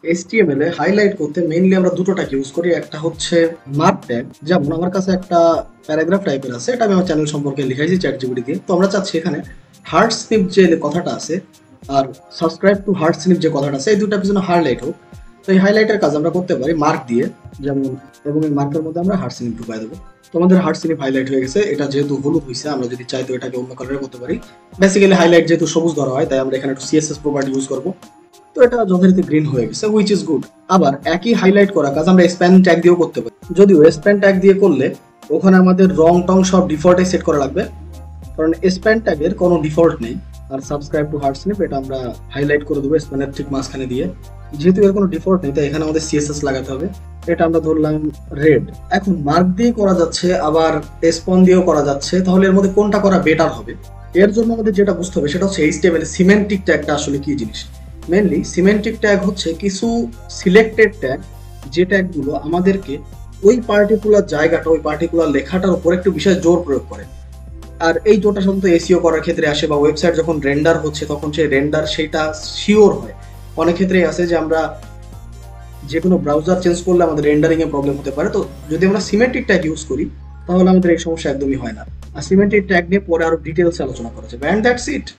HTML এ highlight করতে mainly আমরা দুটো ট্যাগ ইউজ করি। একটা হচ্ছে মার্ক ট্যাগ, যেমন আমার কাছে একটা প্যারাগ্রাফ টাইপের আছে, এটা আমি আমার চ্যানেল সম্পর্কে লিখাইছি চ্যাটজিপিটি দিয়ে। তো আমরা চাচ্ছি এখানে হার্ট স্নিপ যে কথাটা আছে আর সাবস্ক্রাইব টু হার্ট স্নিপ যে কথাটা আছে, এই দুটার পিছনে হাইলাইট হোক। তো এই হাইলাইটের কাজ আমরা করতে পারি মার্ক দিয়ে, যেমন এবং এই মার্কের মধ্যে আমরা হার্ট স্নিপ ঢুকাই দেবো। তো আমাদের হার্ট স্নিপ হাইলাইট হয়ে গেছে। এটা যেহেতু হলুদ হয়েছে, আমরা যদি চাই তো এটাকে অন্য কালারে করতে পারি। বেসিক্যালি হাইলাইট যেহেতু সবুজ ধরা হয়, তাই আমরা এখানে একটু CSS প্রপার্টি ইউজ করবো। তো এটা যথারীতি গ্রিন হয়ে গেছে, হুইচ ইজ গুড। আবার একই হাইলাইট করা কাজ আমরা স্প্যান ট্যাগ দিয়েও করতে পারি, যদিও স্প্যান ট্যাগ দিয়ে করলে ওখানে আমাদের রং টং সব ডিফল্টে সেট করা লাগবে, কারণ স্প্যান ট্যাগের কোনো ডিফল্ট নেই। আর সাবস্ক্রাইব টু হার্ট স্নিপ এটা আমরা হাইলাইট করে দেবো স্প্যানের ঠিক মাঝখানে দিয়ে, যেহেতু এর কোনো ডিফল্ট নেই তাই এখানে আমাদের CSS লাগাতে হবে। এটা আমরা ধরলাম রেড। এখন মার্ক দিয়ে করা যাচ্ছে, আবার স্পন দিয়েও করা যাচ্ছে, তাহলে এর মধ্যে কোনটা করা বেটার হবে? এর জন্য আমাদের যেটা বুঝতে হবে সেটা হচ্ছে HTML সিমেন্টিক ট্যাগটা আসলে কি জিনিস। মেনলি সিমেন্টিক ট্যাগ হচ্ছে কিছু সিলেক্টেড ট্যাগ, যে ট্যাগগুলো আমাদেরকে ওই পার্টিকুলার জায়গাটা, ওই পার্টিকুলার লেখাটার উপর একটু বিশেষ জোর প্রয়োগ করে। আর এই জোরটা সাধারণত এসইও করার ক্ষেত্রে আসে, বা ওয়েবসাইট যখন রেন্ডার হচ্ছে তখন সেই রেন্ডার সেটা শিওর হয়। অনেক ক্ষেত্রেই আছে যে আমরা যে কোনো ব্রাউজার চেঞ্জ করলে আমাদের রেন্ডারিং এ প্রবলেম হতে পারে। তো যদি আমরা সিমেন্টিক ট্যাগ ইউজ করি তাহলে আমাদের এই সমস্যা একদমই হয় না। আর সিমেন্টিক ট্যাগ নিয়ে পরে আরো ডিটেলসে আলোচনা করা যাবে। And that's it.